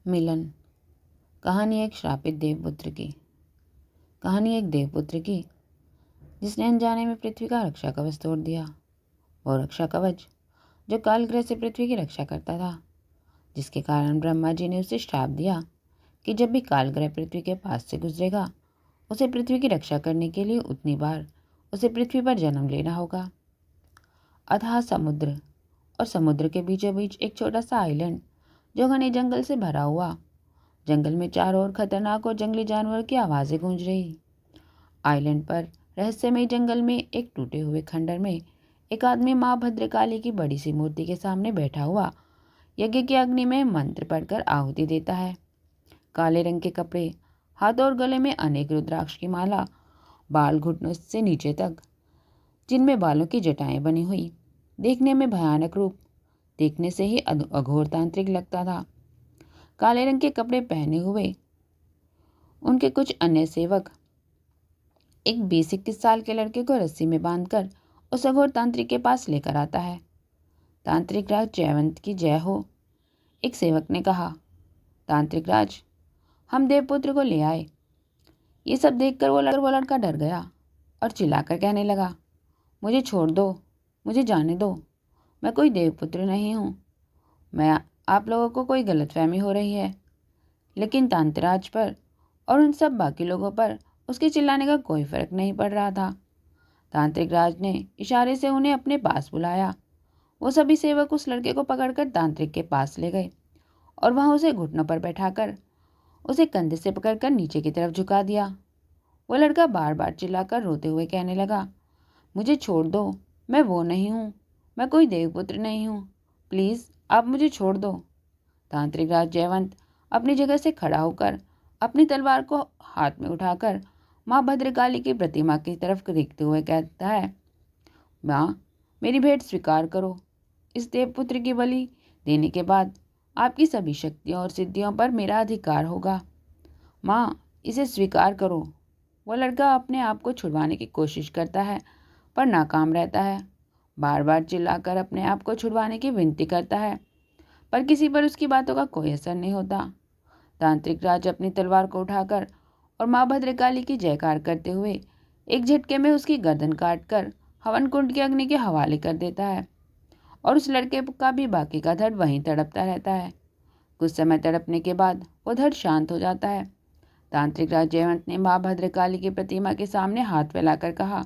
मिलन। कहानी एक श्रापित देवपुत्र की। कहानी एक देवपुत्र की जिसने अनजाने में पृथ्वी का रक्षा कवच तोड़ दिया। वो रक्षा कवच जो कालग्रह से पृथ्वी की रक्षा करता था, जिसके कारण ब्रह्मा जी ने उसे श्राप दिया कि जब भी कालग्रह पृथ्वी के पास से गुजरेगा, उसे पृथ्वी की रक्षा करने के लिए उतनी बार उसे पृथ्वी पर जन्म लेना होगा। अथाह समुद्र और समुद्र के बीचों बीच एक छोटा सा आइलैंड जो घने जंगल से भरा हुआ। जंगल में चारों ओर खतरनाक और जंगली जानवर की आवाजें गूंज रही। आइलैंड पर रहस्यमय जंगल में एक टूटे हुए खंडर में एक आदमी माँ भद्रकाली की बड़ी सी मूर्ति के सामने बैठा हुआ यज्ञ की अग्नि में मंत्र पढ़कर आहुति देता है। काले रंग के कपड़े, हाथ और गले में अनेक रुद्राक्ष की माला, बाल घुटनों से नीचे तक, जिनमें बालों की जटाएं बनी हुई, देखने में भयानक रूप, देखने से ही अघोर तांत्रिक लगता था। काले रंग के कपड़े पहने हुए उनके कुछ अन्य सेवक एक 20-21 साल के लड़के को रस्सी में बांधकर उस अघोर तांत्रिक के पास लेकर आता है। तांत्रिक राज जयवंत की जय हो, एक सेवक ने कहा। तांत्रिक राज, हम देवपुत्र को ले आए। ये सब देखकर वो लड़का डर गया और चिल्लाकर कहने लगा, मुझे छोड़ दो, मुझे जाने दो, मैं कोई देवपुत्र नहीं हूँ। मैं आप लोगों को कोई गलतफहमी हो रही है। लेकिन तांतराज पर और उन सब बाकी लोगों पर उसके चिल्लाने का कोई फर्क नहीं पड़ रहा था। तांत्रिक राज ने इशारे से उन्हें अपने पास बुलाया। वो सभी सेवक उस लड़के को पकड़कर तांत्रिक के पास ले गए और वहां उसे घुटनों पर बैठाकर उसे कंधे से पकड़कर नीचे की तरफ झुका दिया। वो लड़का बार बार चिल्लाकर रोते हुए कहने लगा, मुझे छोड़ दो, मैं वो नहीं हूँ, मैं कोई देवपुत्र नहीं हूँ, प्लीज़ आप मुझे छोड़ दो। तांत्रिक राज जयवंत अपनी जगह से खड़ा होकर अपनी तलवार को हाथ में उठाकर माँ भद्रकाली की प्रतिमा की तरफ देखते हुए कहता है, माँ, मेरी भेंट स्वीकार करो। इस देवपुत्र की बलि देने के बाद आपकी सभी शक्तियों और सिद्धियों पर मेरा अधिकार होगा। माँ, इसे स्वीकार करो। वो लड़का अपने आप को छुड़वाने की कोशिश करता है पर नाकाम रहता है। बार बार चिल्लाकर अपने आप को छुड़वाने की विनती करता है पर किसी पर उसकी बातों का कोई असर नहीं होता। तांत्रिक राज अपनी तलवार को उठाकर और माँ भद्रकाली की जयकार करते हुए एक झटके में उसकी गर्दन काटकर हवन कुंड की अग्नि के हवाले कर देता है और उस लड़के का भी बाकी का धड़ वहीं तड़पता रहता है। कुछ समय तड़पने के बाद वो धड़ शांत हो जाता है। तांत्रिक राज जयवंत ने माँ भद्रकाली की प्रतिमा के सामने हाथ फैलाकर कहा,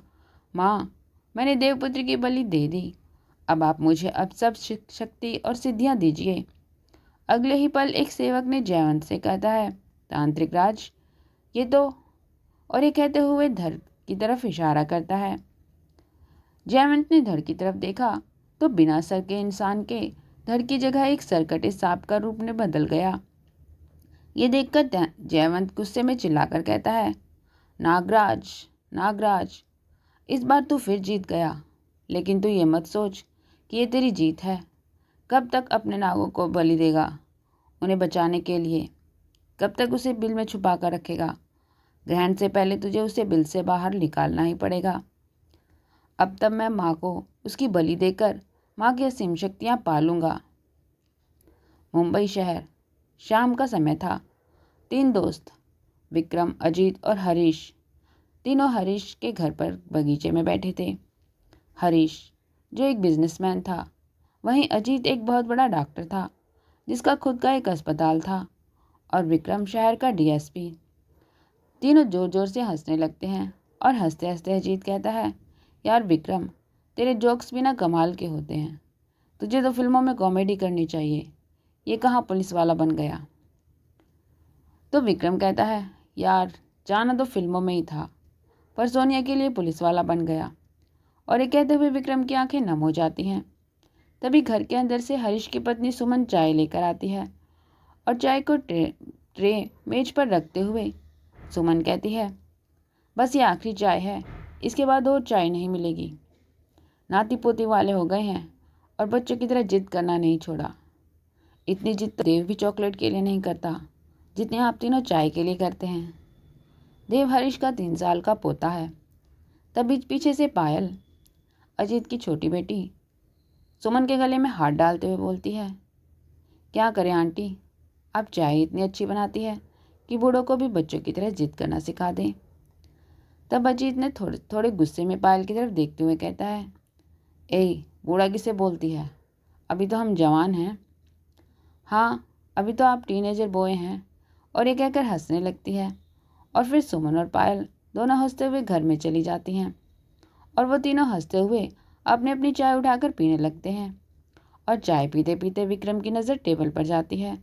माँ, मैंने देवपुत्र की बलि दे दी। अब आप मुझे अब सब शक्ति और सिद्धियां दीजिए। अगले ही पल एक सेवक ने जयवंत से कहता है, तांत्रिक राज, ये तो, और ये कहते हुए धड़ की तरफ इशारा करता है। जयवंत ने धड़ की तरफ देखा तो बिना सर के इंसान के धड़ की जगह एक सरकटे सांप का रूप में बदल गया। ये देखकर जयवंत गुस्से में चिल्लाकर कहता है, नागराज, नागराज, इस बार तू फिर जीत गया, लेकिन तू ये मत सोच कि ये तेरी जीत है। कब तक अपने नागों को बलि देगा उन्हें बचाने के लिए? कब तक उसे बिल में छुपा कर रखेगा? ग्रहण से पहले तुझे उसे बिल से बाहर निकालना ही पड़ेगा। अब तब मैं माँ को उसकी बलि देकर माँ की असीम शक्तियाँ पालूंगा। मुंबई शहर, शाम का समय था। 3 दोस्त, विक्रम, अजीत और हरीश, तीनों हरीश के घर पर बगीचे में बैठे थे। हरीश जो एक बिजनेसमैन था, वहीं अजीत एक बहुत बड़ा डॉक्टर था जिसका खुद का एक अस्पताल था, और विक्रम शहर का डीएसपी। तीनों जोर जोर से हंसने लगते हैं और हंसते हंसते अजीत कहता है, यार विक्रम, तेरे जोक्स भी ना कमाल के होते हैं। तुझे तो फिल्मों में कॉमेडी करनी चाहिए, ये कहाँ पुलिस वाला बन गया। तो विक्रम कहता है, यार जाना तो फिल्मों में ही था, पर सोनिया के लिए पुलिस वाला बन गया। और ये कहते हुए विक्रम की आंखें नम हो जाती हैं। तभी घर के अंदर से हरीश की पत्नी सुमन चाय लेकर आती है और चाय को ट्रे मेज पर रखते हुए सुमन कहती है, बस ये आखिरी चाय है, इसके बाद और चाय नहीं मिलेगी। नाती पोती वाले हो गए हैं और बच्चों की तरह जिद करना नहीं छोड़ा। इतनी जिद तो देव भी चॉकलेट के लिए नहीं करता जितने आप तीनों चाय के लिए करते हैं। देव हरीश का 3 साल का पोता है। तभी पीछे से पायल, अजीत की छोटी बेटी, सुमन के गले में हाथ डालते हुए बोलती है, क्या करें आंटी, आप चाय इतनी अच्छी बनाती है कि बूढ़ों को भी बच्चों की तरह जिद करना सिखा दें। तब अजीत ने थोड़े थोड़े गुस्से में पायल की तरफ देखते हुए कहता है, ए बूढ़ा किसे बोलती है, अभी तो हम जवान हैं। हाँ, अभी तो आप टीनेजर बॉय हैं। और ये कहकर हंसने लगती है। और फिर सुमन और पायल दोनों हंसते हुए घर में चली जाती हैं और वो तीनों हंसते हुए अपनी अपनी चाय उठाकर पीने लगते हैं। और चाय पीते पीते विक्रम की नज़र टेबल पर जाती है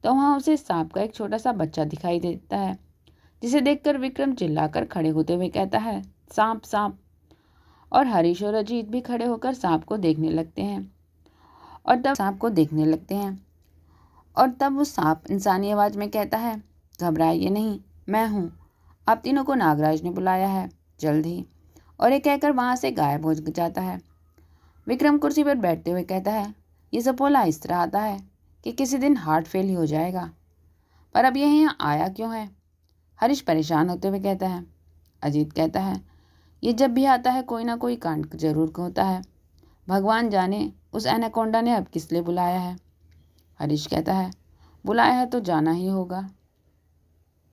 तो वहाँ उसे सांप का एक छोटा सा बच्चा दिखाई देता है, जिसे देखकर विक्रम चिल्लाकर खड़े होते हुए कहता है, सांप सांप। और हरीश और अजीत भी खड़े होकर सांप को देखने लगते हैं। और तब वो सांप इंसानी आवाज़ में कहता है, घबराइए नहीं, मैं हूँ। आप तीनों को नागराज ने बुलाया है, जल्द ही। और ये कहकर वहाँ से गायब हो जाता है। विक्रम कुर्सी पर बैठते हुए कहता है, ये सपोला इस तरह आता है कि किसी दिन हार्ट फेल ही हो जाएगा। पर अब यह यहाँ आया क्यों है? हरीश परेशान होते हुए कहता है। अजीत कहता है, ये जब भी आता है कोई ना कोई कांड जरूर होता है। भगवान जाने उस एनाकोंडा ने अब किस लिए बुलाया है। हरीश कहता है, बुलाया है तो जाना ही होगा।